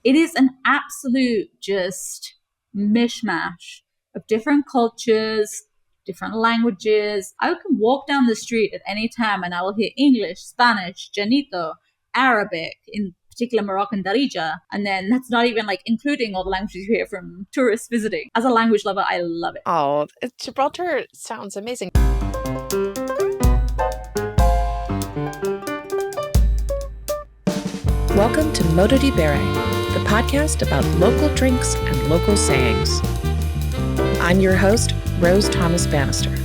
It is an absolute just mishmash of different cultures, different languages. I can walk down the street at any time and I will hear English, Spanish, Llanito, Arabic, in particular Moroccan Darija. And then that's not even like including all the languages you hear from tourists visiting. As a language lover, I love it. Oh, Gibraltar sounds amazing. Welcome to Modo di Bere, the podcast about local drinks and local sayings. I'm your host, Rose Thomas Bannister.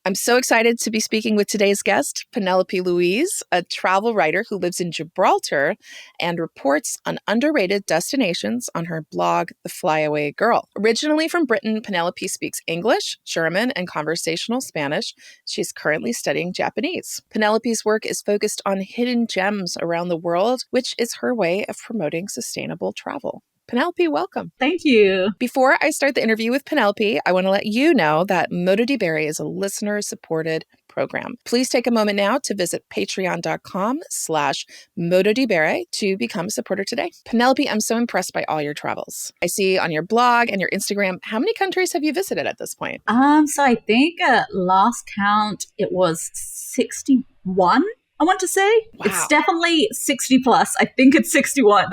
I'm so excited to be speaking with today's guest, Penelope Louise, a travel writer who lives in Gibraltar and reports on underrated destinations on her blog, The Flyaway Girl. Originally from Britain, Penelope speaks English, German, and conversational Spanish. She's currently studying Japanese. Penelope's work is focused on hidden gems around the world, which is her way of promoting sustainable travel. Penelope, welcome. Thank you. Before I start the interview with Penelope, I want to let you know that Modo di Bere is a listener-supported program. Please take a moment now to visit patreon.com/Modo di Bere to become a supporter today. Penelope, I'm so impressed by all your travels. I see on your blog and your Instagram, how many countries have you visited at this point? So I think last count, it was 61. I want to say. Wow. It's definitely 60 plus. I think it's 61.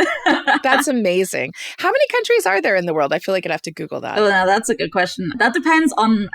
That's amazing. How many countries are there in the world? I feel like I'd have to Google that. Oh, no, that's a good question. That depends on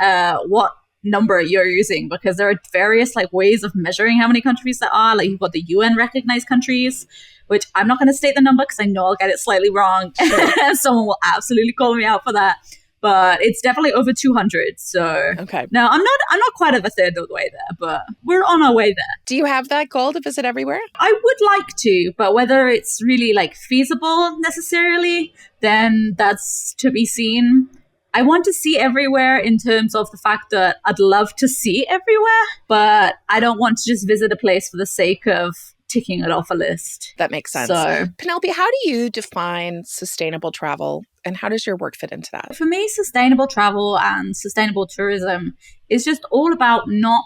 what number you're using, because there are various ways of measuring how many countries there are. Like you've got the UN recognized countries, which I'm not going to state the number because I know I'll get it slightly wrong. Sure. Someone will absolutely call me out for that. But it's definitely over 200. So okay. No, I'm not quite at a third of the way there, but we're on our way there. Do you have that goal to visit everywhere? I would like to, but whether it's really feasible necessarily, then that's to be seen. I want to see everywhere in terms of the fact that I'd love to see everywhere, but I don't want to just visit a place for the sake of ticking it off a list. That makes sense. So, Penelope, how do you define sustainable travel and how does your work fit into that? For me, sustainable travel and sustainable tourism is just all about not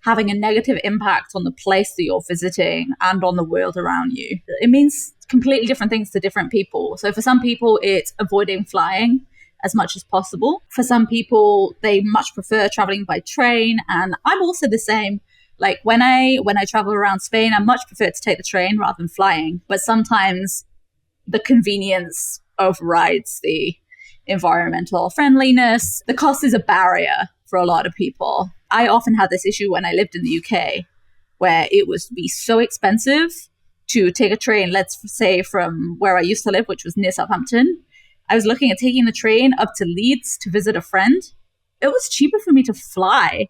having a negative impact on the place that you're visiting and on the world around you. It means completely different things to different people. So for some people, it's avoiding flying as much as possible. For some people, they much prefer traveling by train. And I'm also the same. Like when I travel around Spain, I much prefer to take the train rather than flying. But sometimes the convenience overrides the environmental friendliness. The cost is a barrier for a lot of people. I often had this issue when I lived in the UK, where it would be so expensive to take a train, let's say from where I used to live, which was near Southampton. I was looking at taking the train up to Leeds to visit a friend. It was cheaper for me to fly,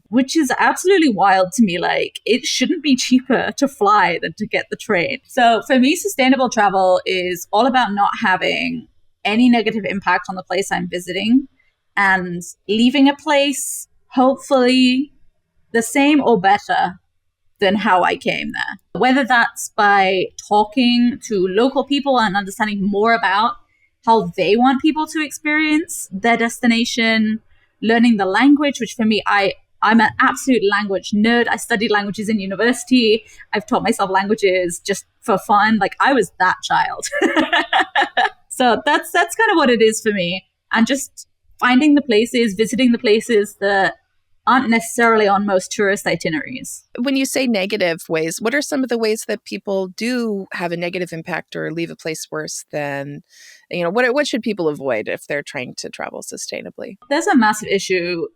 which is absolutely wild to me. It shouldn't be cheaper to fly than to get the train. So for me, sustainable travel is all about not having any negative impact on the place I'm visiting and leaving a place, hopefully the same or better than how I came there. Whether that's by talking to local people and understanding more about how they want people to experience their destination, learning the language, which for me, I'm an absolute language nerd. I studied languages in university. I've taught myself languages just for fun. I was that child. So that's kind of what it is for me. And just finding the places, visiting the places that aren't necessarily on most tourist itineraries. When you say negative ways, what are some of the ways that people do have a negative impact or leave a place worse than, what should people avoid if they're trying to travel sustainably? There's a massive issue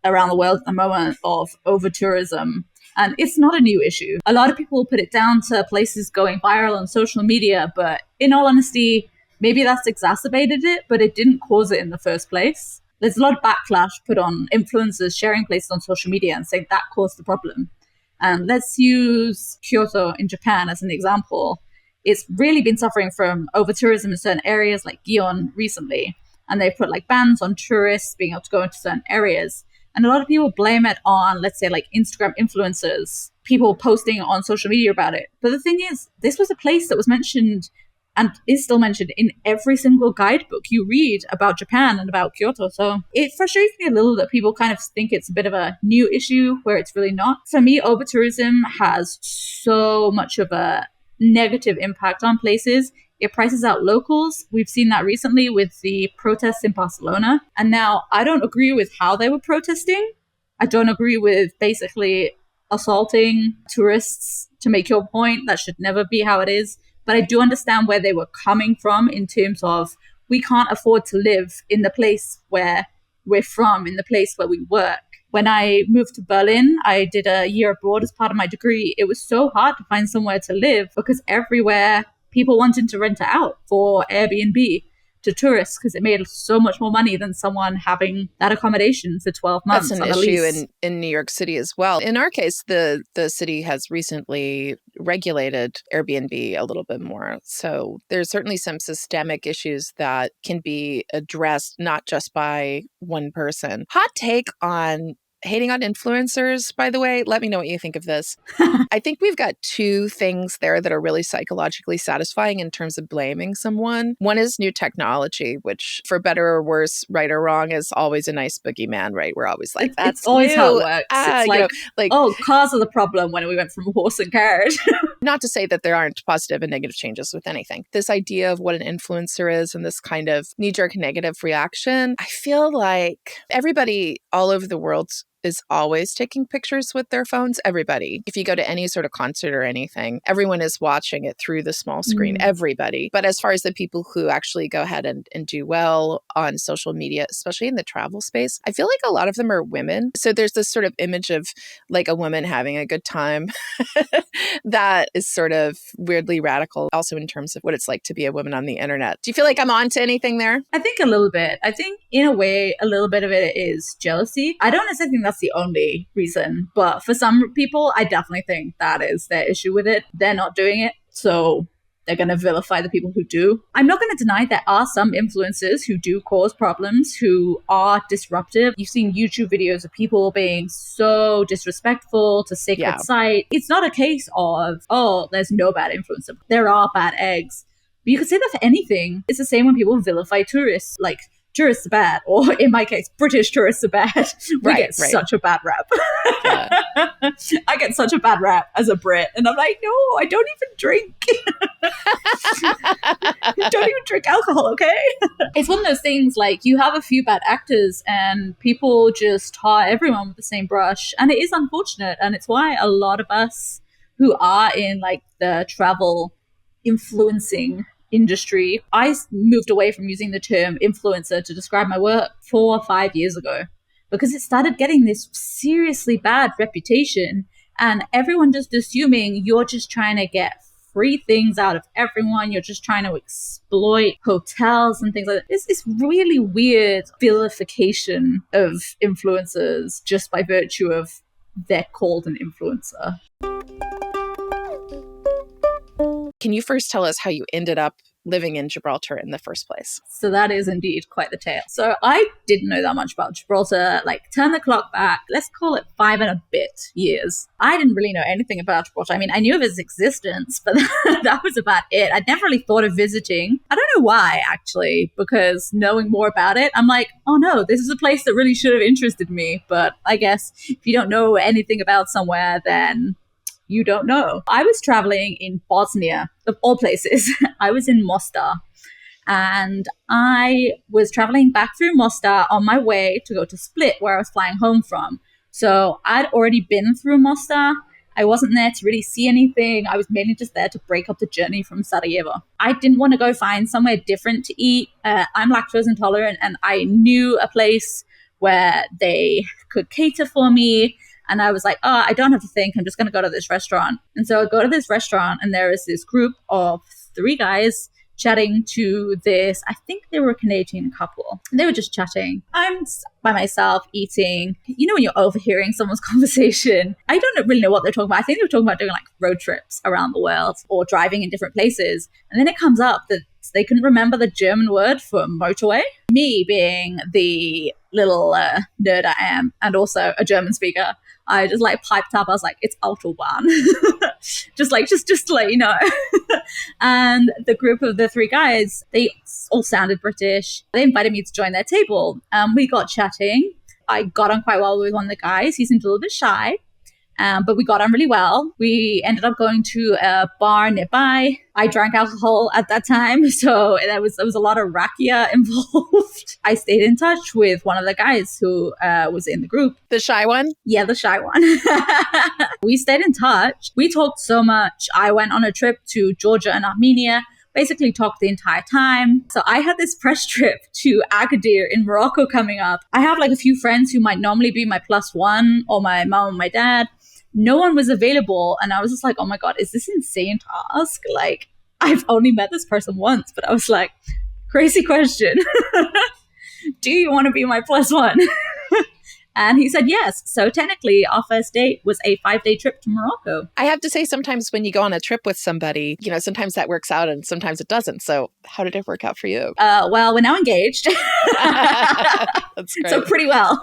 around the world at the moment of over-tourism, and it's not a new issue. A lot of people put it down to places going viral on social media, but in all honesty, maybe that's exacerbated it, but it didn't cause it in the first place. There's a lot of backlash put on influencers sharing places on social media and saying that caused the problem. And let's use Kyoto in Japan as an example. It's really been suffering from over-tourism in certain areas like Gion recently. And they put bans on tourists being able to go into certain areas. And a lot of people blame it on, let's say, Instagram influencers, people posting on social media about it. But the thing is, this was a place that was mentioned and is still mentioned in every single guidebook you read about Japan and about Kyoto. So it frustrates me a little that people kind of think it's a bit of a new issue where it's really not. For me, over-tourism has so much of a negative impact on places. It prices out locals. We've seen that recently with the protests in Barcelona. And now I don't agree with how they were protesting. I don't agree with basically assaulting tourists to make your point. That should never be how it is. But I do understand where they were coming from in terms of we can't afford to live in the place where we're from, in the place where we work. When I moved to Berlin, I did a year abroad as part of my degree. It was so hard to find somewhere to live because everywhere people wanted to rent it out for Airbnb to tourists because it made so much more money than someone having that accommodation for 12 months. That's an issue in New York City as well. In our case, the city has recently regulated Airbnb a little bit more. So there's certainly some systemic issues that can be addressed, not just by one person. Hot take on hating on influencers, by the way. Let me know what you think of this. I think we've got two things there that are really psychologically satisfying in terms of blaming someone. One is new technology, which for better or worse, right or wrong, is always a nice boogeyman, right? We're always like, that's it's always new. how it works. It's like, oh, cars are the problem when we went from horse and carriage. Not to say that there aren't positive and negative changes with anything. This idea of what an influencer is and this kind of knee-jerk negative reaction, I feel like everybody all over the world is always taking pictures with their phones. Everybody. If you go to any sort of concert or anything, everyone is watching it through the small screen. Everybody. But as far as the people who actually go ahead and do well on social media, especially in the travel space, I feel like a lot of them are women. So there's this sort of image of like a woman having a good time that is sort of weirdly radical also in terms of what it's like to be a woman on the internet. Do you feel like I'm on to anything there? I think a little bit. I think in a way, a little bit of it is jealousy. I don't necessarily think that's the only reason, but for some people, I definitely think that is their issue with it. They're not doing it, so they're going to vilify the people who do. I'm not going to deny there are some influencers who do cause problems, who are disruptive. You've seen YouTube videos of people being so disrespectful to sacred site. It's not a case of, oh, there's no bad influencer. There are bad eggs. But you could say that for anything. It's the same when people vilify tourists. Like, tourists are bad, or in my case, British tourists are bad. We get such a bad rap. Yeah. I get such a bad rap as a Brit, and I'm like, no, I don't even drink. Don't even drink alcohol, okay? It's one of those things, like, you have a few bad actors, and people just tar everyone with the same brush, and it is unfortunate, and it's why a lot of us who are in, like, the travel influencing industry. I moved away from using the term influencer to describe my work 4 or 5 years ago because it started getting this seriously bad reputation and everyone just assuming you're just trying to get free things out of everyone. You're just trying to exploit hotels and things like that. It's this really weird vilification of influencers just by virtue of they're called an influencer. Can you first tell us how you ended up living in Gibraltar in the first place? So that is indeed quite the tale. So I didn't know that much about Gibraltar. Like, turn the clock back, let's call it 5 and a bit years. I didn't really know anything about Gibraltar. I mean, I knew of its existence, but that was about it. I'd never really thought of visiting. I don't know why, actually, because knowing more about it, I'm like, oh no, this is a place that really should have interested me. But I guess if you don't know anything about somewhere, then you don't know. I was traveling in Bosnia, of all places. I was in Mostar. And I was traveling back through Mostar on my way to go to Split, where I was flying home from. So I'd already been through Mostar. I wasn't there to really see anything. I was mainly just there to break up the journey from Sarajevo. I didn't want to go find somewhere different to eat. I'm lactose intolerant, and I knew a place where they could cater for me. And I was like, oh, I don't have to think. I'm just going to go to this restaurant. And so I go to this restaurant, and there is this group of 3 guys chatting to this, I think they were a Canadian couple. And they were just chatting. I'm by myself eating. You know when you're overhearing someone's conversation? I don't really know what they're talking about. I think they were talking about doing like road trips around the world or driving in different places. And then it comes up that they couldn't remember the German word for motorway. Me being the little nerd I am, and also a German speaker, I just like piped up. I was like, it's Autobahn. just to let you know. And the group of the three guys, they all sounded British. They invited me to join their table. We got chatting. I got on quite well with one of the guys. He seemed a little bit shy. But we got on really well. We ended up going to a bar nearby. I drank alcohol at that time, so there was a lot of rakia involved. I stayed in touch with one of the guys who was in the group. The shy one? Yeah, the shy one. We stayed in touch. We talked so much. I went on a trip to Georgia and Armenia. Basically talked the entire time. So I had this press trip to Agadir in Morocco coming up. I have like a few friends who might normally be my plus one, or my mom and my dad. No one was available. And I was just like, oh my God, is this insane task? Like, I've only met this person once, but I was like, crazy question. Do you want to be my plus one? And he said yes. So technically, our first date was a 5-day trip to Morocco. I have to say, sometimes when you go on a trip with somebody, sometimes that works out and sometimes it doesn't. So how did it work out for you? Well, we're now engaged. That's great. So pretty well.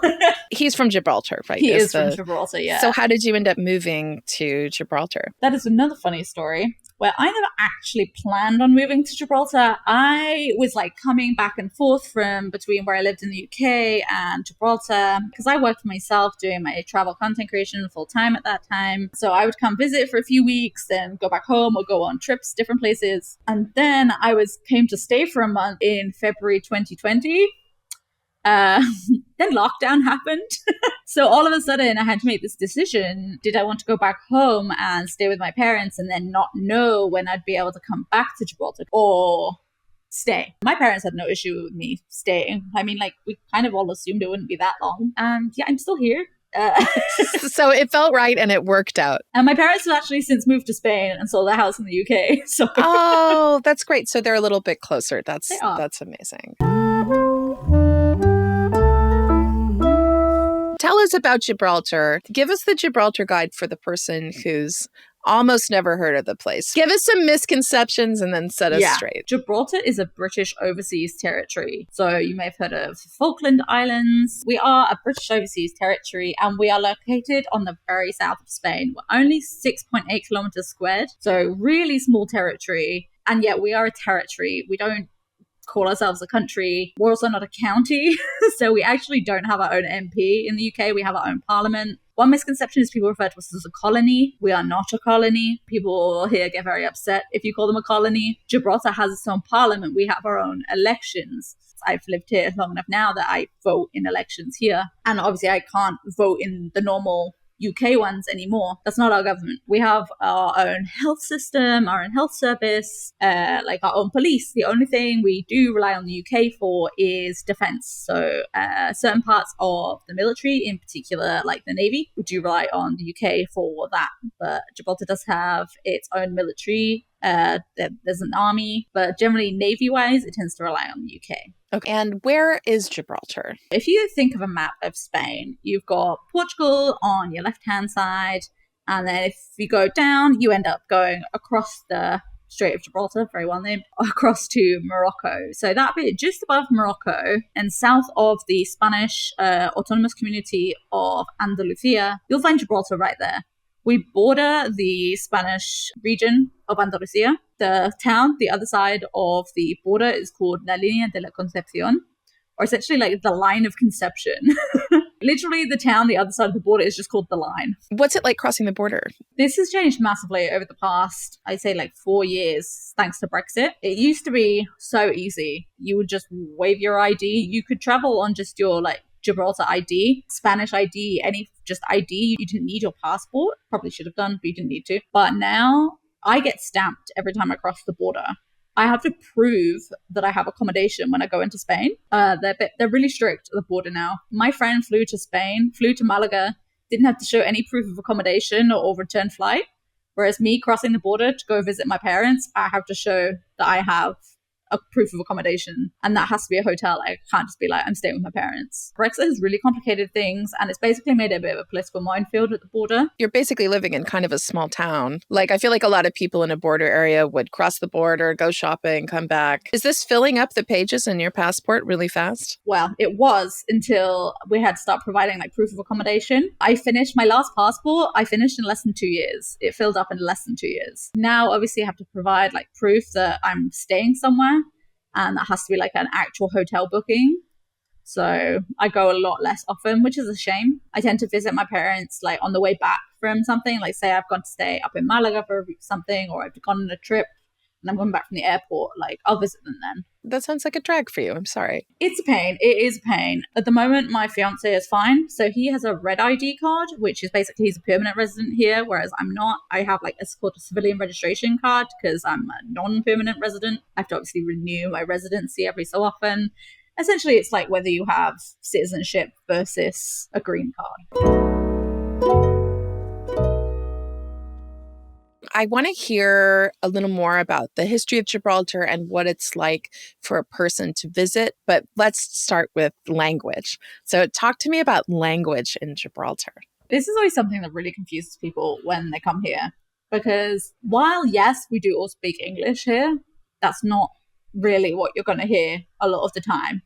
He's from Gibraltar, right? He is from Gibraltar, yeah. So how did you end up moving to Gibraltar? That is another funny story. Where I never actually planned on moving to Gibraltar. I was like coming back and forth from between where I lived in the UK and Gibraltar because I worked for myself doing my travel content creation full time at that time. So I would come visit for a few weeks, then go back home or go on trips, different places. And then I came to stay for a month in February 2020. Then lockdown happened. So all of a sudden I had to make this decision. Did I want to go back home and stay with my parents and then not know when I'd be able to come back to Gibraltar, or stay? My parents had no issue with me staying. I mean, like, we kind of all assumed it wouldn't be that long. And yeah, I'm still here. So it felt right and it worked out. And my parents have actually since moved to Spain and sold their house in the UK. So oh, that's great. So they're a little bit closer. That's amazing. Tell us about Gibraltar. Give us the Gibraltar guide for the person who's almost never heard of the place. Give us some misconceptions and then set us straight. Gibraltar is a British overseas territory. So you may have heard of Falkland Islands. We are a British overseas territory and we are located on the very south of Spain. We're only 6.8 kilometers squared. So really small territory. And yet we are a territory. We don't call ourselves a country. We're also not a county. So we actually don't have our own MP in the UK. We have our own parliament. One misconception is people refer to us as a colony. We are not a colony. People here get very upset if you call them a colony. Gibraltar has its own parliament. We have our own elections. I've lived here long enough now that I vote in elections here. And obviously I can't vote in the normal UK ones anymore. That's not our government. We have our own health system, our own health service, like our own police. The only thing we do rely on the UK for is defense. So certain parts of the military, in particular, like the Navy, we do rely on the UK for that. But Gibraltar does have its own military. There's an army, but generally Navy-wise, it tends to rely on the UK. Okay. And where is Gibraltar? If you think of a map of Spain, you've got Portugal on your left-hand side. And then if you go down, you end up going across the Strait of Gibraltar, very well named, across to Morocco. So that bit just above Morocco and south of the Spanish autonomous community of Andalusia, you'll find Gibraltar right there. We border the Spanish region of Andalusia. The town, the other side of the border, is called La Línea de la Concepción, or essentially like the line of conception. Literally, the town, the other side of the border, is just called the line. What's it like crossing the border? This has changed massively over the past, I'd say, like 4 years, thanks to Brexit. It used to be so easy. You would just wave your ID. You could travel on just your like Gibraltar ID, Spanish ID, any just ID. You didn't need your passport. Probably should have done, but you didn't need to. But now I get stamped every time I cross the border. I have to prove that I have accommodation when I go into Spain. They're really strict at the border now. My friend flew to Malaga, didn't have to show any proof of accommodation or return flight. Whereas me crossing the border to go visit my parents, I have to show that I have a proof of accommodation, and that has to be a hotel. I can't just be like, I'm staying with my parents. Brexit has really complicated things, and it's basically made it a bit of a political minefield at the border. You're basically living in kind of a small town. Like, I feel like a lot of people in a border area would cross the border, go shopping, come back. Is this filling up the pages in your passport really fast? Well, it was until we had to start providing like proof of accommodation. I finished my last passport. I finished in less than 2 years. It filled up in less than 2 years. Now, obviously, I have to provide like proof that I'm staying somewhere, and that has to be like an actual hotel booking. So I go a lot less often, which is a shame. I tend to visit my parents like on the way back from something. Like say I've gone to stay up in Malaga for something, or I've gone on a trip and I'm going back from the airport. Like I'll visit them then. That sounds like a drag for you. I'm sorry. It's a pain. It is a pain. At the moment, my fiance is fine. So he has a red ID card, which is basically he's a permanent resident here, whereas I'm not. I have like it's called a civilian registration card because I'm a non-permanent resident. I have to obviously renew my residency every so often. Essentially, it's like whether you have citizenship versus a green card. I want to hear a little more about the history of Gibraltar and what it's like for a person to visit, but let's start with language. So talk to me about language in Gibraltar. This is always something that really confuses people when they come here, because while, yes, we do all speak English here, that's not really what you're going to hear a lot of the time.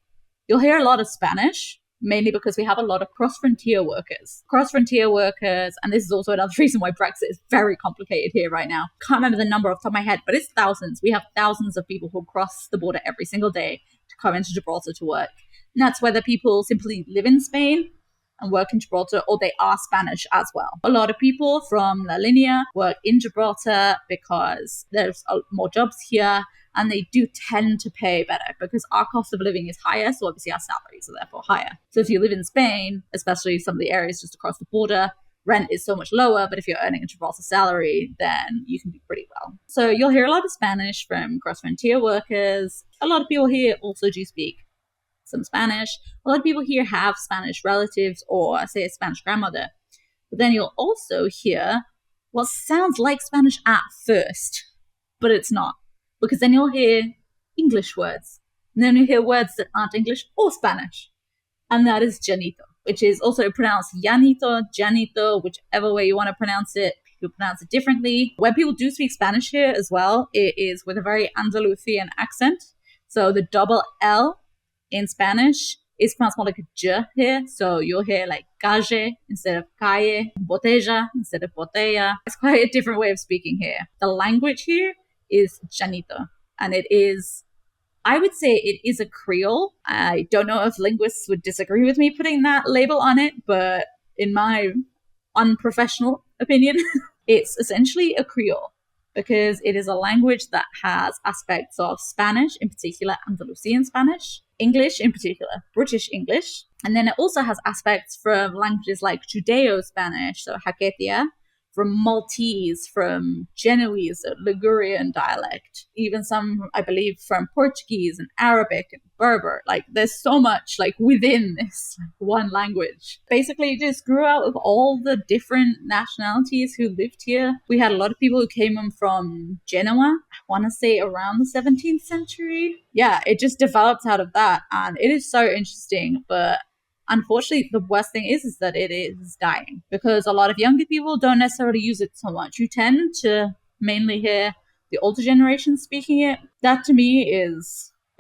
You'll hear a lot of Spanish, mainly because we have a lot of cross-frontier workers. Cross-frontier workers, and this is also another reason why Brexit is very complicated here right now. Can't remember the number off the top of my head, but it's thousands. We have thousands of people who cross the border every single day to come into Gibraltar to work. And that's whether people simply live in Spain and work in Gibraltar, or they are Spanish as well. A lot of people from La Linea work in Gibraltar because there's more jobs here, and they do tend to pay better because our cost of living is higher, so obviously our salaries are therefore higher. So if you live in Spain, especially some of the areas just across the border, rent is so much lower, but if you're earning a Gibraltar salary, then you can do pretty well. So you'll hear a lot of Spanish from cross-frontier workers. A lot of people here also do speak some Spanish. A lot of people here have Spanish relatives or, say, a Spanish grandmother. But then you'll also hear what sounds like Spanish at first, but it's not. Because then you'll hear English words. And then you hear words that aren't English or Spanish. And that is Llanito, which is also pronounced Llanito, Llanito, whichever way you want to pronounce it. People pronounce it differently. When people do speak Spanish here as well, it is with a very Andalusian accent. So the double L in Spanish is pronounced more like a J here. So you'll hear like calle instead of calle, botella instead of botella. It's quite a different way of speaking here. The language here is Llanito, and it is, I would say it is a Creole. I don't know if linguists would disagree with me putting that label on it, but in my unprofessional opinion, it's essentially a Creole because it is a language that has aspects of Spanish, in particular Andalusian Spanish, English in particular, British English, and then it also has aspects from languages like Judeo-Spanish, so Haketia, from Maltese, from Genoese, Ligurian dialect, even some, I believe, from Portuguese and Arabic and Berber. Like, there's so much, like, within this one language. Basically, it just grew out of all the different nationalities who lived here. We had a lot of people who came in from Genoa, I want to say around the 17th century. Yeah, it just developed out of that, and it is so interesting, but unfortunately, the worst thing is that it is dying because a lot of younger people don't necessarily use it so much. You tend to mainly hear the older generation speaking it. That to me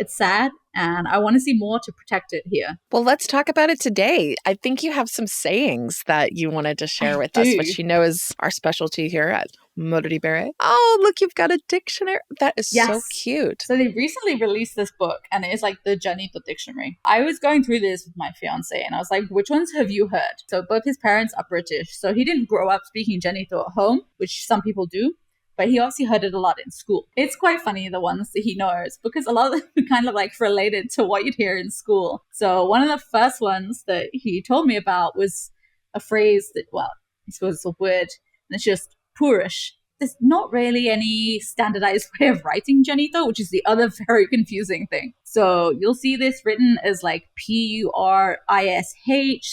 it's sad, and I want to see more to protect it here. Well, let's talk about it today. I think you have some sayings that you wanted to share with us, which you know is our specialty here at Modo di Bere. Oh, look, you've got a dictionary. That is so cute. So they recently released this book, and it is like the Llanito dictionary. I was going through this with my fiance, and I was like, which ones have you heard? So both his parents are British, so he didn't grow up speaking Llanito at home, which some people do. But he obviously heard it a lot in school. It's quite funny, the ones that he knows, because a lot of them are kind of like related to what you'd hear in school. So one of the first ones that he told me about was a phrase that, well, I suppose it's a word, and it's just poorish. There's not really any standardized way of writing Llanito, which is the other very confusing thing. So you'll see this written as like P-U-R-I-S-H.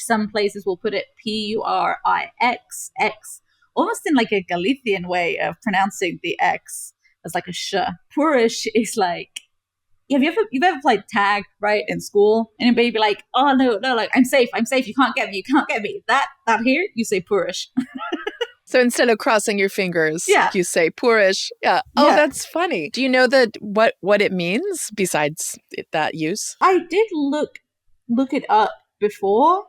Some places will put it P-U-R-I-X-X. Almost in like a Galician way of pronouncing the X as like a sh. Poorish is like you've ever played tag, right, in school, and anybody be like, oh no, like I'm safe, you can't get me. That here you say purish. So instead of crossing your fingers, Yeah. you say poorish. Yeah. Oh, Yeah. that's funny. Do you know that what it means besides that use? I did look it up before,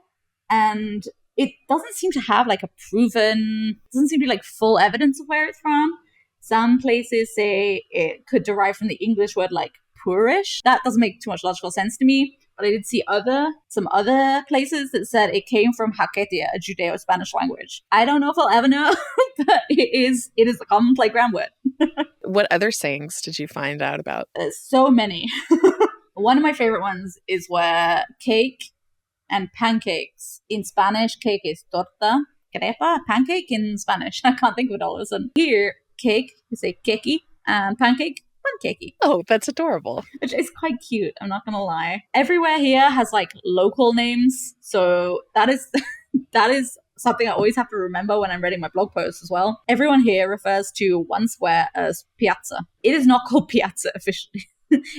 and it doesn't seem to have like doesn't seem to be like full evidence of where it's from. Some places say it could derive from the English word like poorish. That doesn't make too much logical sense to me. But I did see some other places that said it came from Haketia, a Judeo-Spanish language. I don't know if I'll ever know, but it is a common playground word. What other sayings did you find out about? So many. One of my favorite ones is where cake and pancakes. In Spanish, cake is torta, crepa, pancake in Spanish. I can't think of it all of a sudden. Here, cake, you say keki, and pancake, pancakey. Oh, that's adorable. Which is quite cute, I'm not gonna lie. Everywhere here has like local names, so that is that is something I always have to remember when I'm writing my blog posts as well. Everyone here refers to one square as piazza. It is not called piazza officially.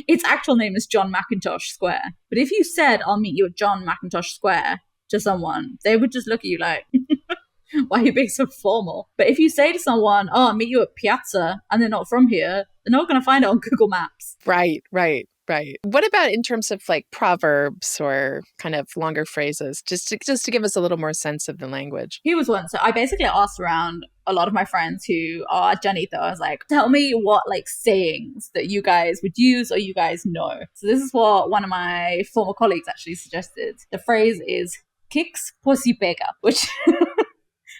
Its actual name is John Mackintosh Square. But if you said, I'll meet you at John Mackintosh Square to someone, they would just look at you like, why are you being so formal? But if you say to someone, oh, I'll meet you at Piazza, and they're not from here, they're not going to find it on Google Maps. Right. What about in terms of like proverbs or kind of longer phrases, just to give us a little more sense of the language? Here was one. So I basically asked around a lot of my friends who are Llanito. I was like, tell me what like sayings that you guys would use or you guys know. So this is what one of my former colleagues actually suggested. The phrase is kicks pussy pega, which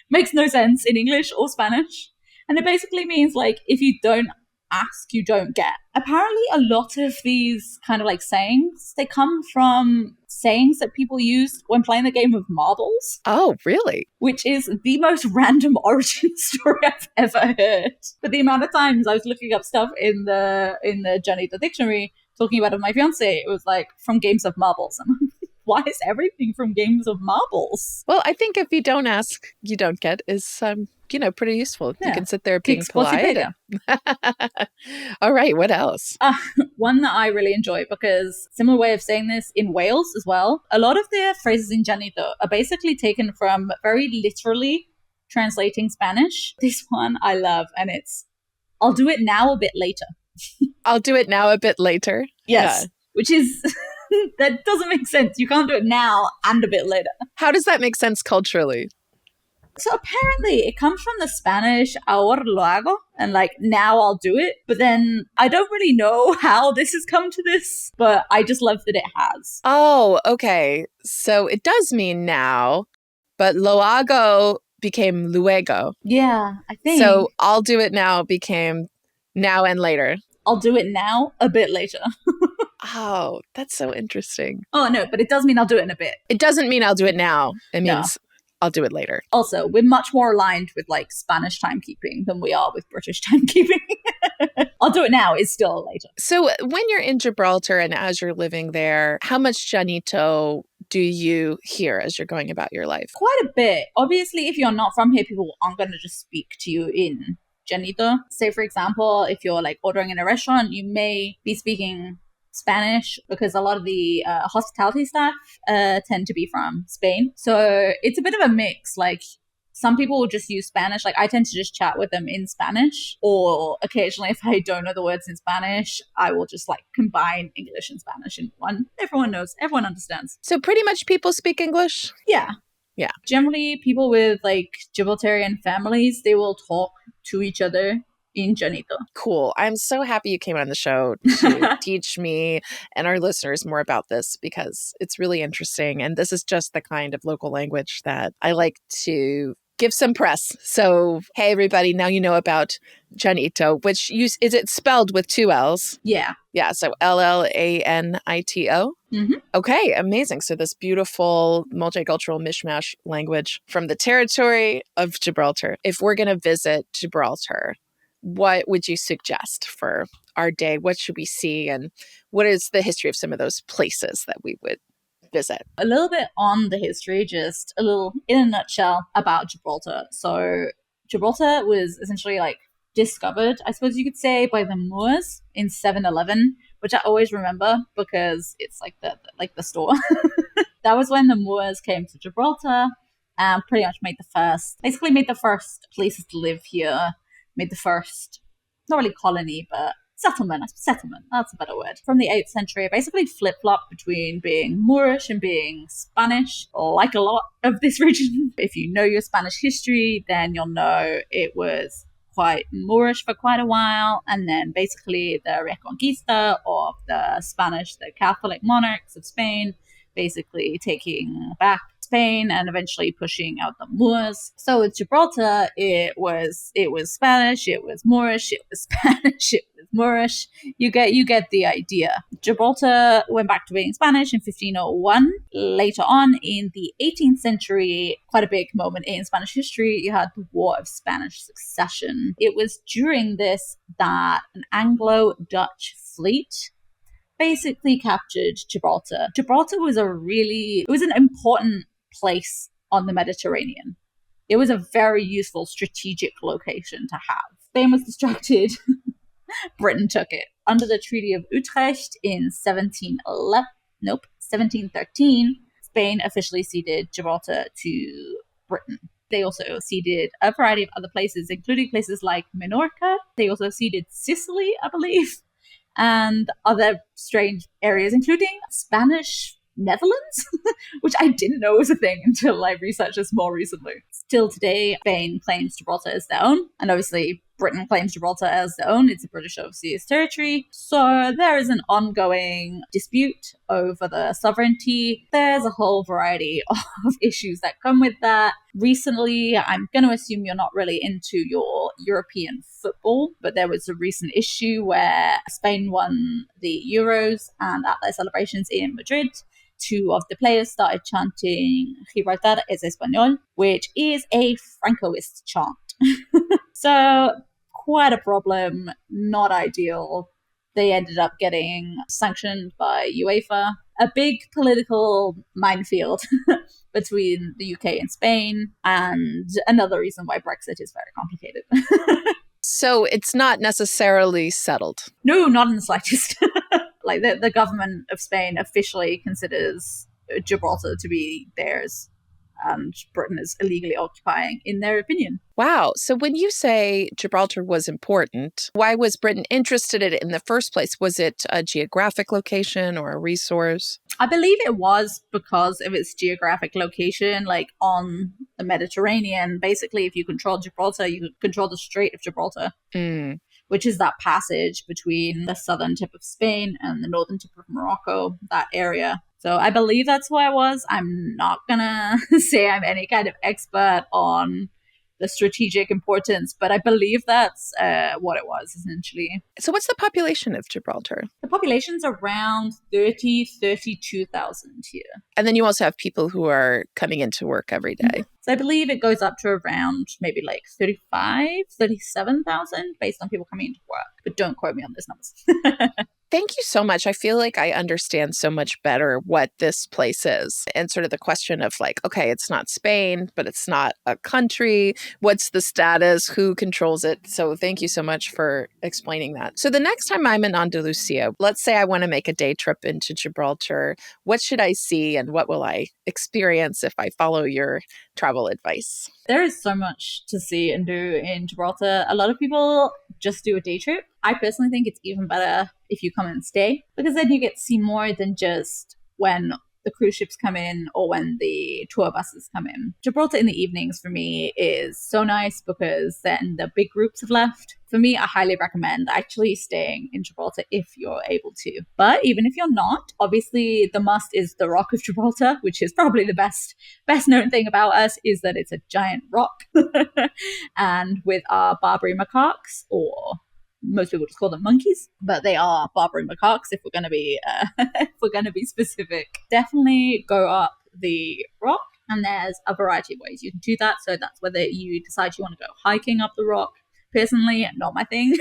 makes no sense in English or Spanish. And it basically means like, if you don't ask, you don't get. Apparently a lot of these kind of like sayings, they come from sayings that people use when playing the game of marbles. Oh, really? Which is the most random origin story I've ever heard. But the amount of times I was looking up stuff in the Llanito dictionary talking about it with my fiance, it was like from games of marbles. And why is everything from games of marbles? Well, I think if you don't ask, you don't get is pretty useful. Yeah. You can sit there being polite. All right, what else? One that I really enjoy, because similar way of saying this in Wales as well. A lot of their phrases in Llanito are basically taken from very literally translating Spanish. This one I love, and it's, I'll do it now a bit later. I'll do it now a bit later? Yes, yeah. Which is... that doesn't make sense. You can't do it now and a bit later. How does that make sense culturally? So apparently it comes from the Spanish ahora lo hago, and like now I'll do it. But then I don't really know how this has come to this, but I just love that it has. Oh, okay. So it does mean now, but lo hago became luego. Yeah, I think. So I'll do it now became now and later. I'll do it now a bit later. Oh, that's so interesting. Oh, no, but it does mean I'll do it in a bit. It doesn't mean I'll do it now. It means I'll do it later. Also, we're much more aligned with like Spanish timekeeping than we are with British timekeeping. I'll do it now is still later. So when you're in Gibraltar and as you're living there, how much Llanito do you hear as you're going about your life? Quite a bit. Obviously, if you're not from here, people aren't going to just speak to you in Llanito. Say, for example, if you're like ordering in a restaurant, you may be speaking Spanish because a lot of the hospitality staff tend to be from Spain. So it's a bit of a mix. Like some people will just use Spanish. Like I tend to just chat with them in Spanish, or occasionally if I don't know the words in Spanish, I will just like combine English and Spanish in one. Everyone knows, everyone understands. So pretty much people speak English? Yeah. Yeah. Generally people with like Gibraltarian families, they will talk to each other in Llanito. Cool. I'm so happy you came on the show to teach me and our listeners more about this, because it's really interesting. And this is just the kind of local language that I like to give some press. So, hey, everybody, now you know about Llanito, which is it spelled with 2 L's? Yeah. Yeah. So Llanito. Mm-hmm. Okay. Amazing. So this beautiful multicultural mishmash language from the territory of Gibraltar. If we're going to visit Gibraltar, what would you suggest for our day? What should we see? And what is the history of some of those places that we would visit? A little bit on the history, just a little in a nutshell about Gibraltar. So Gibraltar was essentially like discovered, I suppose you could say, by the Moors in 711, which I always remember because it's like the store. That was when the Moors came to Gibraltar and pretty much made the first places to live here, made the first, not really colony, but settlement, that's a better word. From the 8th century, it basically flip-flopped between being Moorish and being Spanish, like a lot of this region. If you know your Spanish history, then you'll know it was quite Moorish for quite a while, and then basically the Reconquista of the Spanish, the Catholic monarchs of Spain, basically taking back Spain and eventually pushing out the Moors. So with Gibraltar, it was Spanish, it was Moorish, it was Spanish, it was Moorish. You get the idea. Gibraltar went back to being Spanish in 1501. Later on in the 18th century, quite a big moment in Spanish history, you had the War of Spanish Succession. It was during this that an Anglo-Dutch fleet basically captured Gibraltar. Gibraltar was an important place on the Mediterranean. It was a very useful strategic location to have. Spain was distracted. Britain took it. Under the Treaty of Utrecht in 1713, Spain officially ceded Gibraltar to Britain. They also ceded a variety of other places, including places like Minorca. They also ceded Sicily, I believe, and other strange areas, including Spanish Netherlands, which I didn't know was a thing until I researched this more recently. Still today, Spain claims Gibraltar as their own, and obviously Britain claims Gibraltar as their own. It's a British overseas territory. So there is an ongoing dispute over the sovereignty. There's a whole variety of issues that come with that. Recently, I'm going to assume you're not really into your European football, but there was a recent issue where Spain won the Euros, and at their celebrations in Madrid, 2 of the players started chanting Gibraltar es español, which is a Francoist chant. So quite a problem, not ideal. They ended up getting sanctioned by UEFA. A big political minefield between the UK and Spain, and another reason why Brexit is very complicated. So it's not necessarily settled. No, not in the slightest. Like the government of Spain officially considers Gibraltar to be theirs, and Britain is illegally occupying, in their opinion. Wow. So when you say Gibraltar was important, why was Britain interested in it in the first place? Was it a geographic location or a resource? I believe it was because of its geographic location, like on the Mediterranean. Basically, if you control Gibraltar, you control the Strait of Gibraltar. Which is that passage between the southern tip of Spain and the northern tip of Morocco, that area. So I believe that's why it was. I'm not going to say I'm any kind of expert on the strategic importance, but I believe that's what it was, essentially. So what's the population of Gibraltar? The population's around 32,000 here. And then you also have people who are coming into work every day. So I believe it goes up to around maybe like 37,000 based on people coming into work. But don't quote me on those numbers. Thank you so much. I feel like I understand so much better what this place is, and sort of the question of like, okay, it's not Spain, but it's not a country. What's the status? Who controls it? So thank you so much for explaining that. So the next time I'm in Andalusia, let's say I want to make a day trip into Gibraltar, what should I see and what will I experience if I follow your travel advice? There is so much to see and do in Gibraltar. A lot of people just do a day trip. I personally think it's even better if you come and stay, because then you get to see more than just when the cruise ships come in or when the tour buses come in. Gibraltar in the evenings for me is so nice because then the big groups have left. For me, I highly recommend actually staying in Gibraltar if you're able to. But even if you're not, obviously the must is the Rock of Gibraltar, which is probably the best known thing about us, is that it's a giant rock. And with our Barbary macaques, or most people just call them monkeys, but they are Barbary macaques if we're going to be specific. Definitely go up the rock, and there's a variety of ways you can do that. So that's whether you decide you want to go hiking up the rock. Personally, not my thing.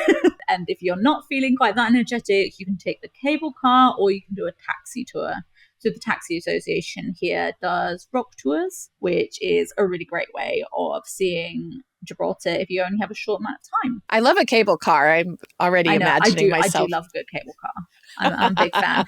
And if you're not feeling quite that energetic, you can take the cable car or you can do a taxi tour. So the Taxi Association here does rock tours, which is a really great way of seeing Gibraltar if you only have a short amount of time. I love a cable car. I'm already I know, imagining I myself. do love a good cable car. I'm a big fan.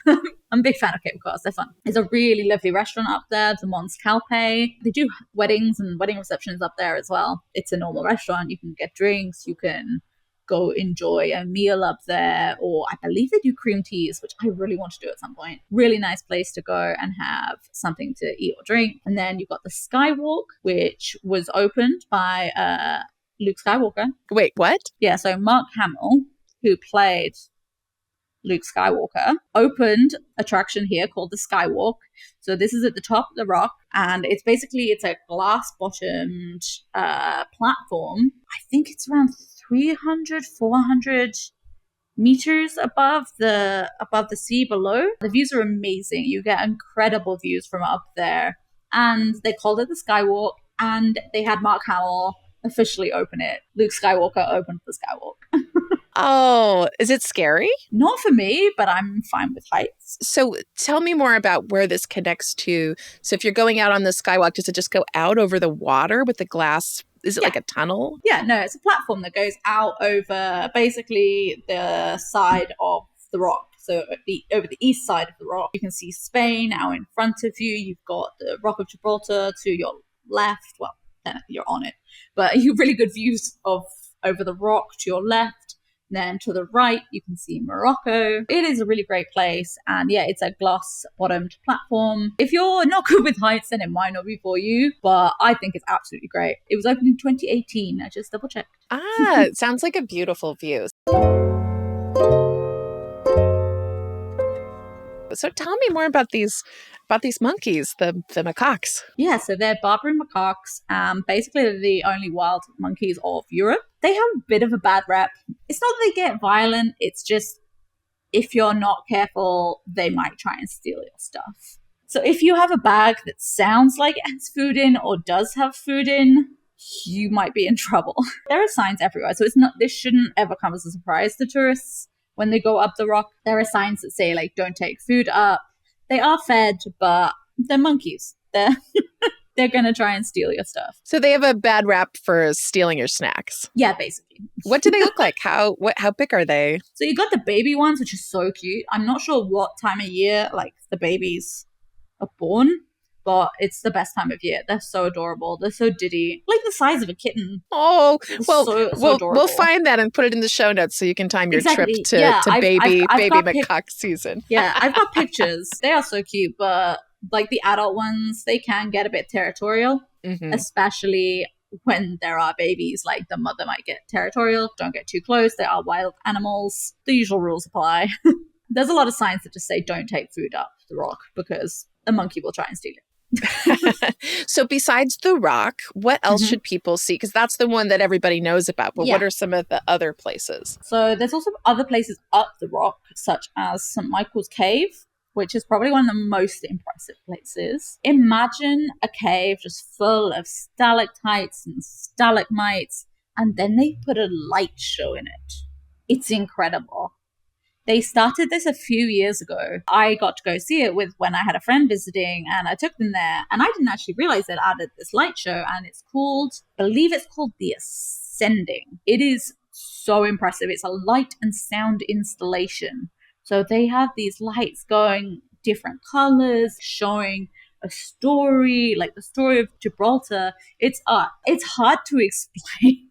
I'm a big fan of cable cars. They're fun. There's a really lovely restaurant up there, the Mons Calpe. They do weddings and wedding receptions up there as well. It's a normal restaurant. You can get drinks. You can go enjoy a meal up there, or I believe they do cream teas, which I really want to do at some point. Really nice place to go and have something to eat or drink. And then you've got the Skywalk, which was opened by Luke Skywalker. Wait, what? Yeah, so Mark Hamill, who played Luke Skywalker, opened attraction here called the Skywalk. So this is at the top of the rock, and it's a glass bottomed platform. I think it's around 300, 400 meters above the sea below. The views are amazing. You get incredible views from up there, and they called it the Skywalk, and they had Mark Hamill officially open it. Luke Skywalker opened the Skywalk. Oh, is it scary? Not for me, but I'm fine with heights. So tell me more about where this connects to. So if you're going out on the Skywalk, does it just go out over the water with the glass? Is it like a tunnel? Yeah, no, it's a platform that goes out over basically the side of the rock. So over the east side of the rock, you can see Spain out in front of you. You've got the Rock of Gibraltar to your left. Well, you're on it, but you have really good views of over the rock to your left. Then to the right, you can see Morocco. It is a really great place. And yeah, it's a glass-bottomed platform. If you're not good with heights, then it might not be for you. But I think it's absolutely great. It was opened in 2018. I just double-checked. It sounds like a beautiful view. So tell me more about these monkeys, the macaques. Yeah, so they're Barbary macaques. Basically, they're the only wild monkeys of Europe. They have a bit of a bad rep. It's not that they get violent. It's just if you're not careful, they might try and steal your stuff. So if you have a bag that sounds like it has food in or does have food in, you might be in trouble. There are signs everywhere, so this shouldn't ever come as a surprise to tourists. When they go up the rock, there are signs that say, like, don't take food up. They are fed, but they're monkeys. They're going to try and steal your stuff. So they have a bad rap for stealing your snacks. Yeah, basically. What do they look like? How big are they? So you got the baby ones, which is so cute. I'm not sure what time of year, like, the babies are born, but it's the best time of year. They're so adorable. They're so diddy. Like the size of a kitten. Oh, well, so we'll find that and put it in the show notes so you can time your trip to baby macaque season. Yeah, I've got pictures. They are so cute, but like the adult ones, they can get a bit territorial, especially when there are babies. Like the mother might get territorial. Don't get too close. They are wild animals. The usual rules apply. There's a lot of signs that just say don't take food up the rock because a monkey will try and steal it. So besides the rock, what else should people see? Because that's the one that everybody knows about. But what are some of the other places? So there's also other places up the rock, such as St. Michael's Cave, which is probably one of the most impressive places. Imagine a cave just full of stalactites and stalagmites, and then they put a light show in it. It's incredible. They started this a few years ago. I got to go see it when I had a friend visiting, and I took them there, and I didn't actually realize they'd added this light show, and I believe it's called The Ascending. It is so impressive. It's a light and sound installation. So they have these lights going different colors, showing a story, like the story of Gibraltar. It's hard to explain.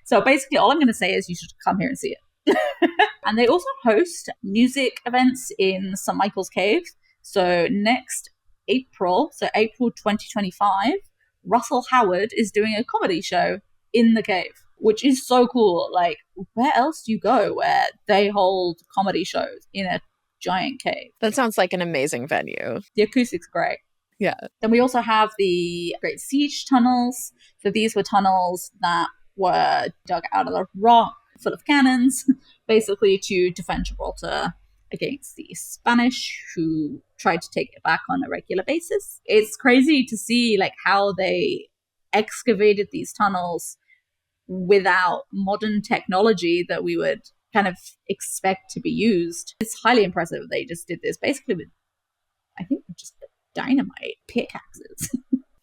So basically all I'm going to say is you should come here and see it. And they also host music events in St. Michael's Cave. So next April 2025, Russell Howard is doing a comedy show in the cave, which is so cool. Like, where else do you go where they hold comedy shows in a giant cave? That sounds like an amazing venue. The acoustics are great. Yeah. Then we also have the Great Siege tunnels. So these were tunnels that were dug out of the rock, full of cannons, basically to defend Gibraltar against the Spanish, who tried to take it back on a regular basis. It's crazy to see like how they excavated these tunnels without modern technology that we would kind of expect to be used. It's highly impressive. They just did this basically with, I think, just dynamite pickaxes.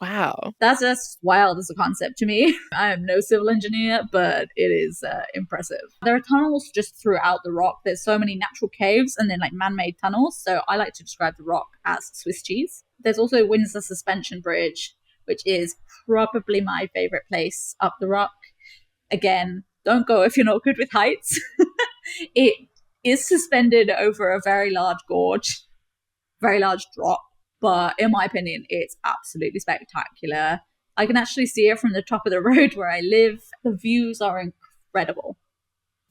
Wow. That's just wild as a concept to me. I am no civil engineer, but it is impressive. There are tunnels just throughout the rock. There's so many natural caves and then like man-made tunnels. So I like to describe the rock as Swiss cheese. There's also Windsor Suspension Bridge, which is probably my favorite place up the rock. Again, don't go if you're not good with heights. It is suspended over a very large gorge, very large drop. But in my opinion, it's absolutely spectacular. I can actually see it from the top of the road where I live. The views are incredible.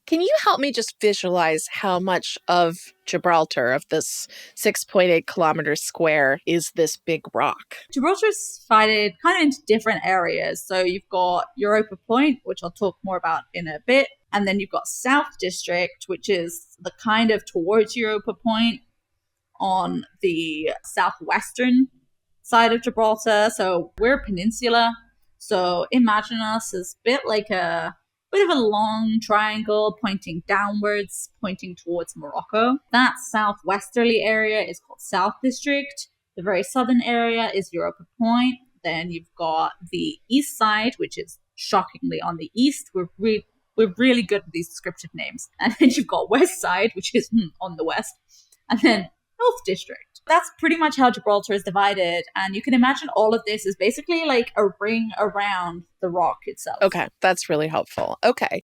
Can you help me just visualize how much of Gibraltar, of this 6.8 kilometers square, is this big rock? Gibraltar's divided kind of into different areas. So you've got Europa Point, which I'll talk more about in a bit. And then you've got South District, which is the kind of towards Europa Point on the southwestern side of Gibraltar. So we're a peninsula. So imagine us as a bit like a bit of a long triangle pointing downwards, pointing towards Morocco. That southwesterly area is called South District. The very southern area is Europa Point. Then you've got the east side, which is shockingly on the east. We're really good at these descriptive names. And then you've got west side, which is on the west. And then North District. That's pretty much how Gibraltar is divided. And you can imagine all of this is basically like a ring around the rock itself. Okay, that's really helpful. Okay.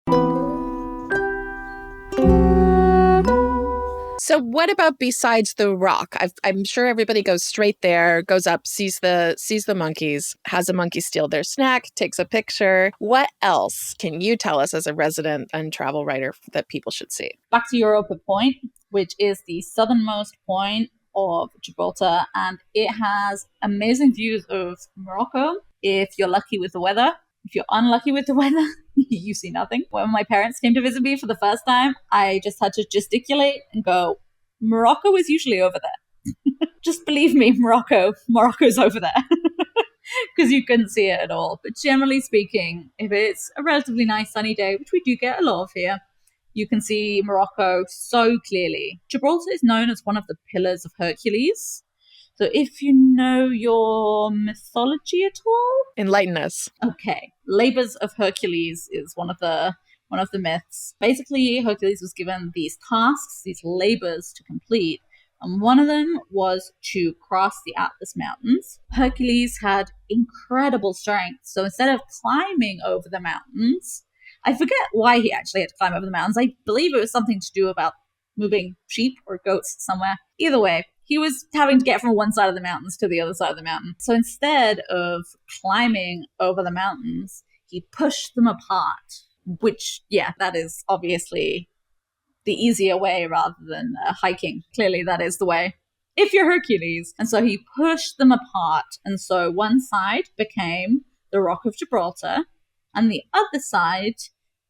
So what about besides the rock? I'm sure everybody goes straight there, goes up, sees the monkeys, has a monkey steal their snack, takes a picture. What else can you tell us as a resident and travel writer that people should see? Back to Europa Point, which is the southernmost point of Gibraltar, and it has amazing views of Morocco if you're lucky with the weather. If you're unlucky with the weather, you see nothing. When my parents came to visit me for the first time, I just had to gesticulate and go, Morocco is usually over there. Just believe me, Morocco's over there. Because you couldn't see it at all. But generally speaking, if it's a relatively nice sunny day, which we do get a lot of here, you can see Morocco so clearly. Gibraltar is known as one of the Pillars of Hercules. So if you know your mythology at all, enlighten us. Okay, Labors of Hercules is one of the myths. Basically, Hercules was given these tasks, these labors to complete, and one of them was to cross the Atlas Mountains. Hercules had incredible strength, so instead of climbing over the mountains, I forget why he actually had to climb over the mountains. I believe it was something to do about moving sheep or goats somewhere. Either way, he was having to get from one side of the mountains to the other side of the mountain. So instead of climbing over the mountains, he pushed them apart, which, yeah, that is obviously the easier way rather than hiking. Clearly, that is the way. If you're Hercules. And so he pushed them apart. And so one side became the Rock of Gibraltar. And the other side,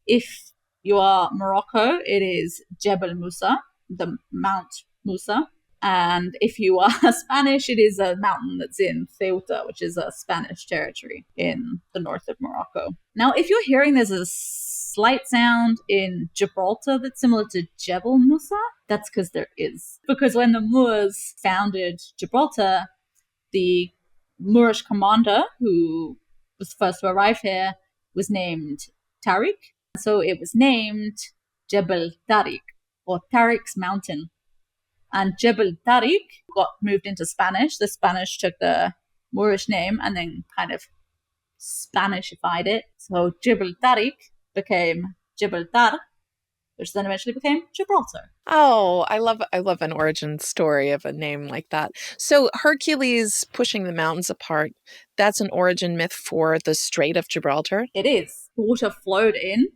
if you are Morocco, it is Jebel Musa, the Mount Musa. And if you are Spanish, it is a mountain that's in Ceuta, which is a Spanish territory in the north of Morocco. Now, if you're hearing there's a slight sound in Gibraltar that's similar to Jebel Musa, that's because there is. Because when the Moors founded Gibraltar, the Moorish commander who was first to arrive here was named Tariq. So it was named Jebel Tariq, or Tariq's mountain. And Jebel Tariq got moved into Spanish. The Spanish took the Moorish name and then kind of Spanishified it. So Jebel Tariq became Jebel Tar, which then eventually became Gibraltar. Oh, I love an origin story of a name like that. So Hercules pushing the mountains apart, that's an origin myth for the Strait of Gibraltar? It is. Water flowed in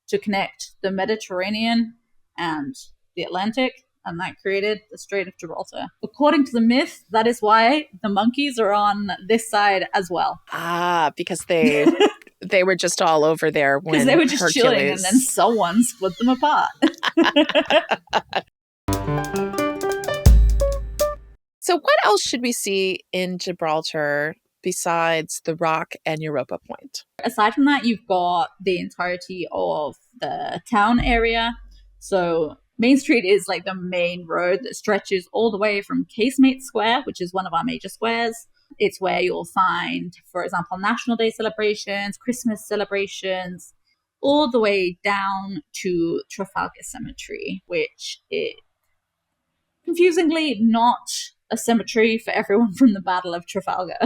to connect the Mediterranean and the Atlantic, and that created the Strait of Gibraltar. According to the myth, that is why the monkeys are on this side as well. Ah, because they were just all over there when they were just Hercules... chilling, and then someone split them apart. So what else should we see in Gibraltar besides the Rock and Europa Point? Aside from that, you've got the entirety of the town area. So Main Street is like the main road that stretches all the way from Casemate Square, which is one of our major squares, It's where you'll find, for example, National Day celebrations, Christmas celebrations, all the way down to Trafalgar Cemetery, which is confusingly not a cemetery for everyone from the Battle of Trafalgar.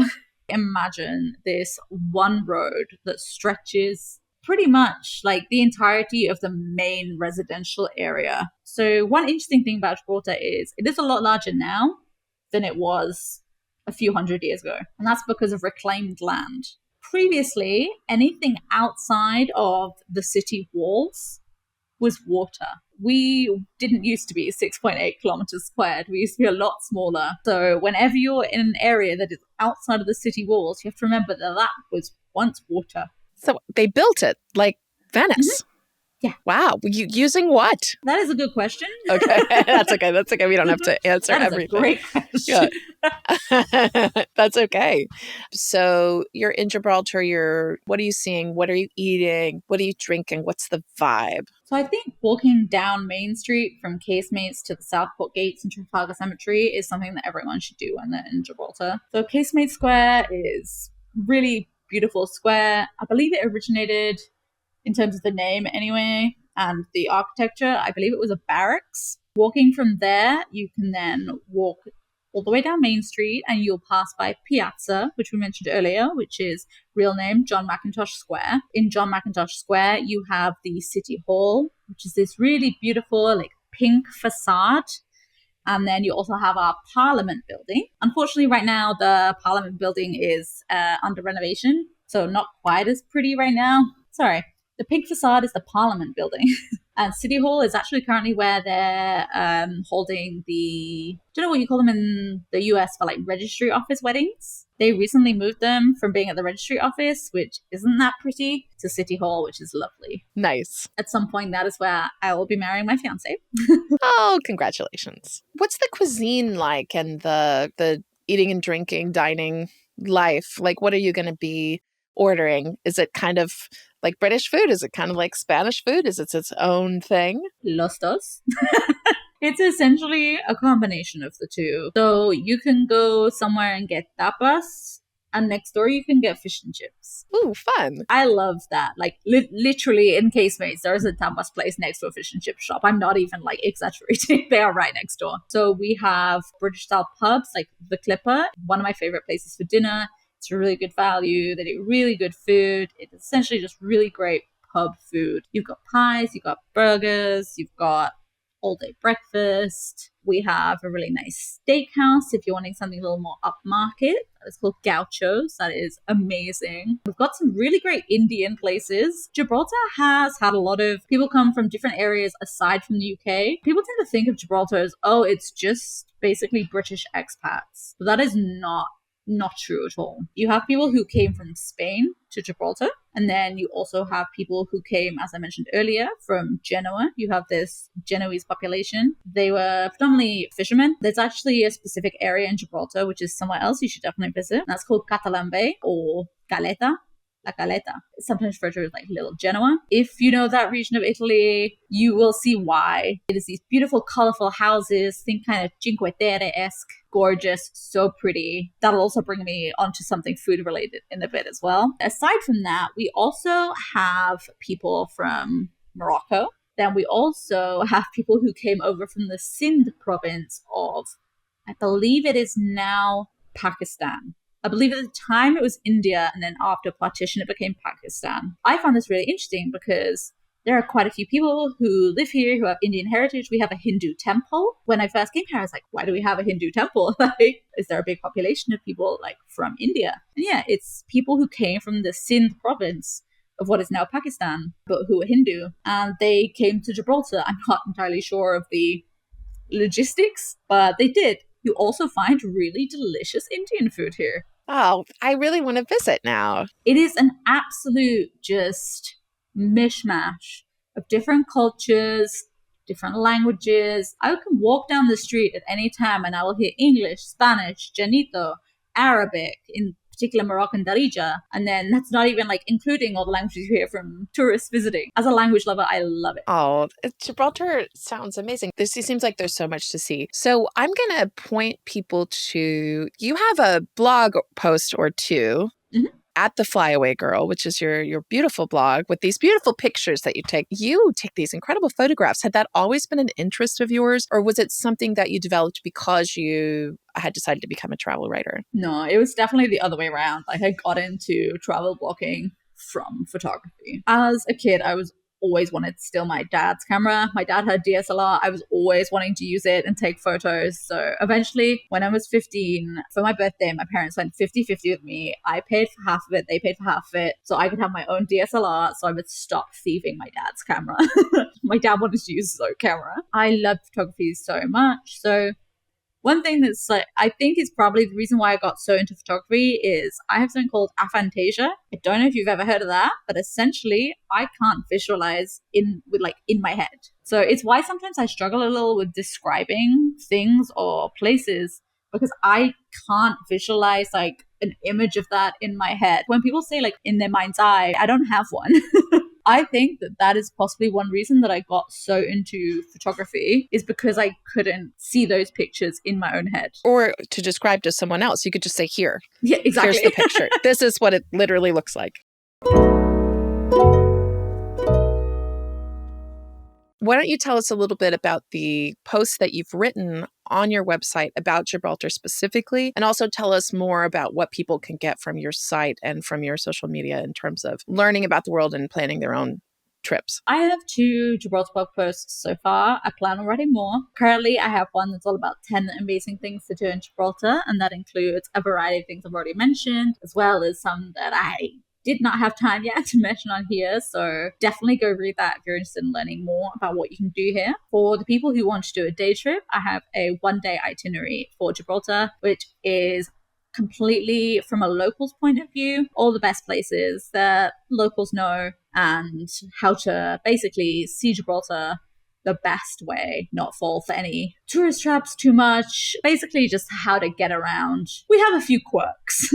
Imagine this one road that stretches pretty much like the entirety of the main residential area. So one interesting thing about Gibraltar is it is a lot larger now than it was a few hundred years ago. And that's because of reclaimed land. Previously, anything outside of the city walls was water. We didn't used to be 6.8 kilometers squared. We used to be a lot smaller. So whenever you're in an area that is outside of the city walls, you have to remember that that was once water. So they built it like Venice. Mm-hmm. Yeah. Wow. Using what? That is a good question. Okay. That's okay. That's okay. We don't have to answer that is everything. A great question. Yeah. That's okay. So you're in Gibraltar. What are you seeing? What are you eating? What are you drinking? What's the vibe? So I think walking down Main Street from Casemates to the Southport Gates and Trafalgar Cemetery is something that everyone should do when they're in Gibraltar. So Casemate Square is really beautiful square. I believe it originated in terms of the name anyway, and the architecture, I believe it was a barracks. Walking from there, you can then walk all the way down Main Street and you'll pass by Piazza, which we mentioned earlier, which is real name John Mackintosh Square. In John Mackintosh Square, you have the City Hall, which is this really beautiful like pink facade. And then you also have our Parliament building. Unfortunately, right now, the Parliament building is under renovation, so not quite as pretty right now. Sorry. The pink facade is the Parliament building. And City Hall is actually currently where they're holding the, do you know what you call them in the US for like registry office weddings? They recently moved them from being at the registry office, which isn't that pretty, to City Hall, which is lovely. Nice. At some point, that is where I will be marrying my fiance. Oh, congratulations. What's the cuisine like and the eating and drinking, dining life? Like, what are you going to be ordering? Is it kind of like British food? Is it kind of like Spanish food? Is it its own thing? Los dos. It's essentially a combination of the two. So you can go somewhere and get tapas, and next door you can get fish and chips. Ooh, fun. I love that. Like literally in Casemates, there's a tapas place next to a fish and chip shop. I'm not even like exaggerating. They are right next door. So we have British style pubs like The Clipper, one of my favorite places for dinner. It's a really good value. They do really good food. It's essentially just really great pub food. You've got pies, you've got burgers, you've got all day breakfast. We have a really nice steakhouse if you're wanting something a little more upmarket. It's called Gaucho's. That is amazing. We've got some really great Indian places. Gibraltar has had a lot of people come from different areas aside from the UK. People tend to think of Gibraltar as, oh, it's just basically British expats. But that is not true at all. You have people who came from Spain to Gibraltar, and then you also have people who came, as I mentioned earlier, from Genoa. You have this Genoese population. They were predominantly fishermen. There's actually a specific area in Gibraltar, which is somewhere else you should definitely visit. That's called Catalan Bay or Caleta. La Caleta. It's sometimes referred to as like Little Genoa. If you know that region of Italy, you will see why. It is these beautiful, colorful houses, think kind of Cinque Terre-esque, gorgeous, so pretty. That'll also bring me onto something food related in a bit as well. Aside from that, we also have people from Morocco. Then we also have people who came over from the Sindh province of, I believe it is now Pakistan. I believe at the time it was India, and then after partition it became Pakistan. I found this really interesting because there are quite a few people who live here who have Indian heritage. We have a Hindu temple. When I first came here, I was like, why do we have a Hindu temple? Like, is there a big population of people like from India? And yeah, it's people who came from the Sindh province of what is now Pakistan, but who are Hindu. And they came to Gibraltar. I'm not entirely sure of the logistics, but they did. You also find really delicious Indian food here. Oh, I really want to visit now. It is an absolute just mishmash of different cultures, different languages. I can walk down the street at any time and I will hear English, Spanish, Llanito, Arabic, in particular Moroccan Darija. And then that's not even like including all the languages you hear from tourists visiting. As a language lover, I love it. Oh, Gibraltar sounds amazing. This seems like there's so much to see. So I'm going to point people to, you have a blog post or two. Mm-hmm. At the Flyaway Girl, which is your beautiful blog with these beautiful pictures that you take. You take these incredible photographs. Had that always been an interest of yours, or was it something that you developed because you had decided to become a travel writer? No, it was definitely the other way around. Like I got into travel blogging from photography. As a kid, I was always wanted to steal my dad's camera. My dad had DSLR. I was always wanting to use it and take photos. So eventually, when I was 15, for my birthday, my parents went 50-50 with me. I paid for half of it. They paid for half of it. So I could have my own DSLR. So I would stop thieving my dad's camera. My dad wanted to use his own camera. I love photography so much. So one thing that's like, I think is probably the reason why I got so into photography is I have something called aphantasia. I don't know if you've ever heard of that, but essentially I can't visualize in my head. So it's why sometimes I struggle a little with describing things or places because I can't visualize like an image of that in my head. When people say like in their mind's eye, I don't have one. I think that is possibly one reason that I got so into photography is because I couldn't see those pictures in my own head. Or to describe to someone else, you could just say, here. Yeah, exactly. Here's the picture. This is what it literally looks like. Why don't you tell us a little bit about the posts that you've written on your website about Gibraltar specifically, and also tell us more about what people can get from your site and from your social media in terms of learning about the world and planning their own trips. I have 2 Gibraltar blog posts so far. I plan on writing more. Currently, I have one that's all about 10 amazing things to do in Gibraltar, and that includes a variety of things I've already mentioned, as well as some that I did not have time yet to mention on here, so definitely go read that if you're interested in learning more about what you can do here. For the people who want to do a day trip, I have a 1-day itinerary for Gibraltar, which is completely from a local's point of view, all the best places that locals know and how to basically see Gibraltar the best way, not fall for any tourist traps too much, basically just how to get around. We have a few quirks.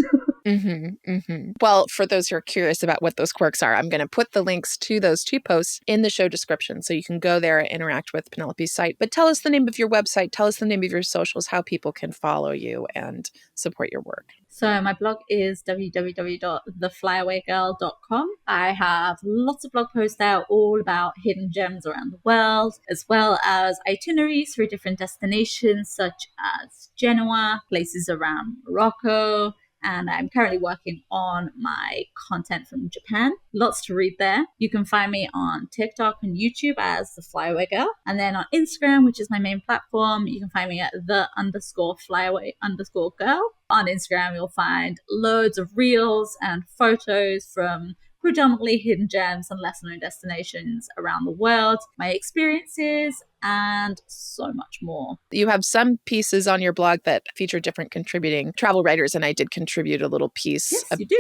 Well, for those who are curious about what those quirks are, I'm going to put the links to those 2 posts in the show description so you can go there and interact with Penelope's site. But tell us the name of your website, tell us the name of your socials, how people can follow you and support your work. So my blog is www.theflyawaygirl.com. I have lots of blog posts there all about hidden gems around the world, as well as itineraries for different destinations such as Genoa, places around Morocco, and I'm currently working on my content from Japan. Lots to read there. You can find me on TikTok and YouTube as the Flyaway Girl. And then on Instagram, which is my main platform, you can find me at the_Flyaway_girl. On Instagram, you'll find loads of reels and photos from predominantly hidden gems and lesser known destinations around the world, my experiences, and so much more. You have some pieces on your blog that feature different contributing travel writers, and I did contribute a little piece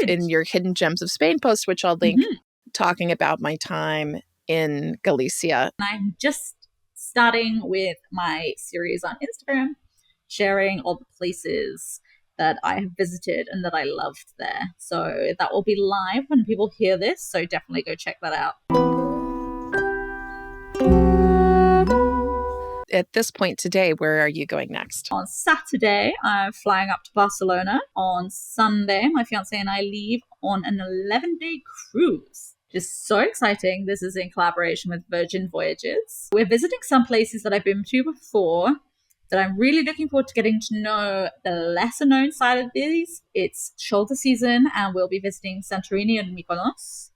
in your Hidden Gems of Spain post, which I'll link, talking about my time in Galicia. I'm just starting with my series on Instagram, sharing all the places that I have visited and that I loved there. So that will be live when people hear this, so definitely go check that out. At this point today, where are you going next? On Saturday, I'm flying up to Barcelona. On Sunday, my fiance and I leave on an 11-day cruise. Just so exciting. This is in collaboration with Virgin Voyages. We're visiting some places that I've been to before that I'm really looking forward to getting to know the lesser known side of these. It's shoulder season and we'll be visiting Santorini and Mykonos,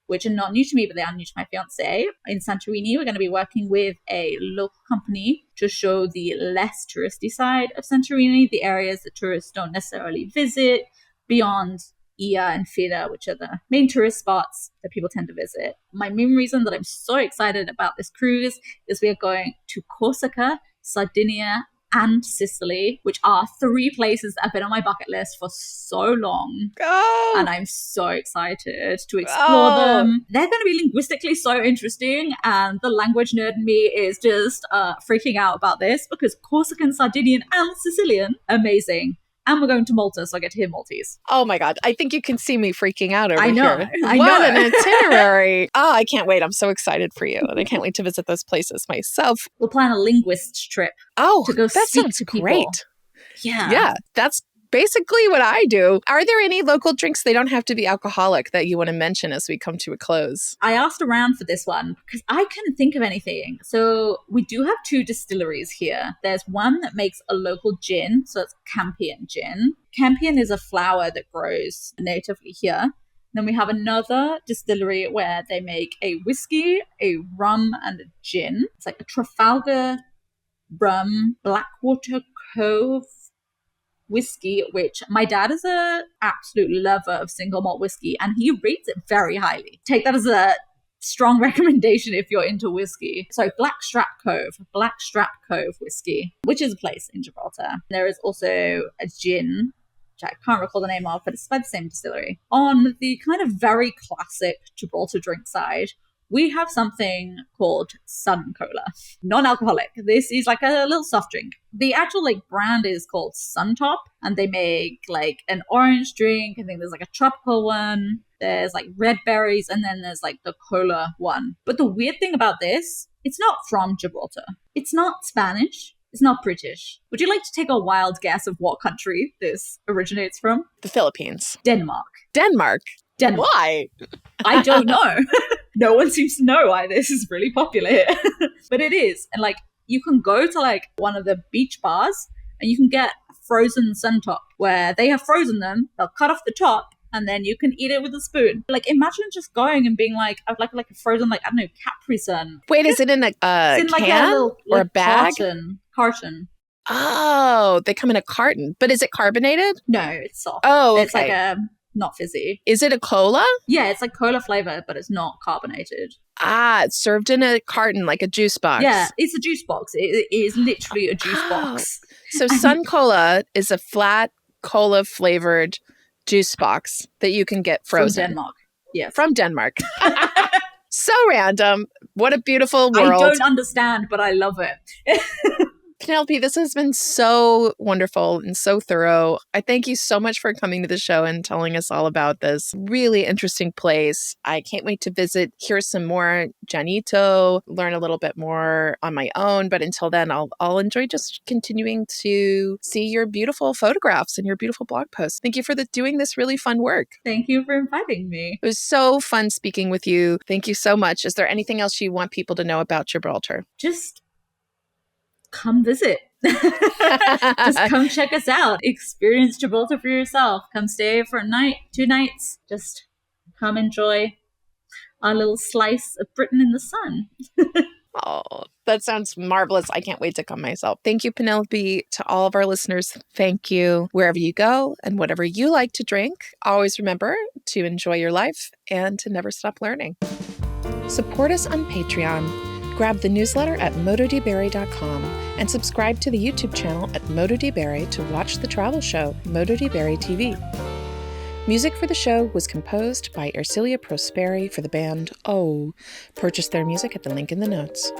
which are not new to me, but they are new to my fiance. In Santorini, we're going to be working with a local company to show the less touristy side of Santorini, the areas that tourists don't necessarily visit, beyond Ia and Fira, which are the main tourist spots that people tend to visit. My main reason that I'm so excited about this cruise is we are going to Corsica, Sardinia, and Sicily, which are 3 places that have been on my bucket list for so long. Oh. And I'm so excited to explore them. They're going to be linguistically so interesting, and the language nerd in me is just freaking out about this because Corsican, Sardinian, and Sicilian, amazing. And we're going to Malta, so I get to hear Maltese. Oh my God. I think you can see me freaking out over I know. here. I What know. an itinerary. Oh, I can't wait. I'm so excited for you. And I can't wait to visit those places myself. We'll plan a linguist trip Oh, to go that speak sounds to people. great. Yeah. That's basically what I do. Are there any local drinks, they don't have to be alcoholic, that you want to mention as we come to a close? I asked around for this one because I couldn't think of anything. So we do have 2 distilleries here. There's one that makes a local gin, so it's Campion gin. Campion is a flower that grows natively here. Then we have another distillery where they make a whiskey, a rum, and a gin. It's like a Trafalgar rum, Blackwater Cove whiskey, which my dad is a absolute lover of single malt whiskey, and he rates it very highly. Take that as a strong recommendation if you're into whiskey. So Blackstrap Cove whiskey, which is a place in Gibraltar. There is also a gin, which I can't recall the name of, but it's by the same distillery. On the kind of very classic Gibraltar drink side, we have something called Sun Cola, non-alcoholic. This is like a little soft drink. The actual brand is called Suntop, and they make an orange drink. I think there's a tropical one. There's red berries, and then there's the cola one. But the weird thing about this, it's not from Gibraltar. It's not Spanish. It's not British. Would you like to take a wild guess of what country this originates from? The Philippines. Denmark. Denmark. Why? I don't know. No one seems to know why this is really popular here. But it is. And you can go to one of the beach bars and you can get frozen Suntop where they have frozen them. They'll cut off the top and then you can eat it with a spoon. Imagine just going and being I'd like a frozen, I don't know, Capri Sun. Wait, is it in a it's in can a little, or a bag? Carton. Oh, they come in a carton. But is it carbonated? No, it's soft. Oh, okay. It's not fizzy. Is it a cola? Yeah, it's cola flavor, but it's not carbonated. Ah, it's served in a carton, like a juice box. Yeah, it's a juice box. It is literally a juice box. So Sun Cola is a flat cola flavored juice box that you can get frozen. From Denmark. Yes. From Denmark. So random. What a beautiful world. I don't understand, but I love it. Penelope, this has been so wonderful and so thorough. I thank you so much for coming to the show and telling us all about this really interesting place. I can't wait to visit, hear some more Llanito, learn a little bit more on my own. But until then, I'll enjoy just continuing to see your beautiful photographs and your beautiful blog posts. Thank you for doing this really fun work. Thank you for inviting me. It was so fun speaking with you. Thank you so much. Is there anything else you want people to know about Gibraltar? Just come visit. Just come check us out. Experience Gibraltar for yourself. Come stay for a night, 2 nights. Just come enjoy our little slice of Britain in the sun. Oh, that sounds marvelous. I can't wait to come myself. Thank you, Penelope. To all of our listeners, thank you. Wherever you go and whatever you like to drink, always remember to enjoy your life and to never stop learning. Support us on Patreon. Grab the newsletter at mododibere.com and subscribe to the YouTube channel at Modo di Bere to watch the travel show, Modo di Bere TV. Music for the show was composed by Ercilia Prosperi for the band Oh. Purchase their music at the link in the notes.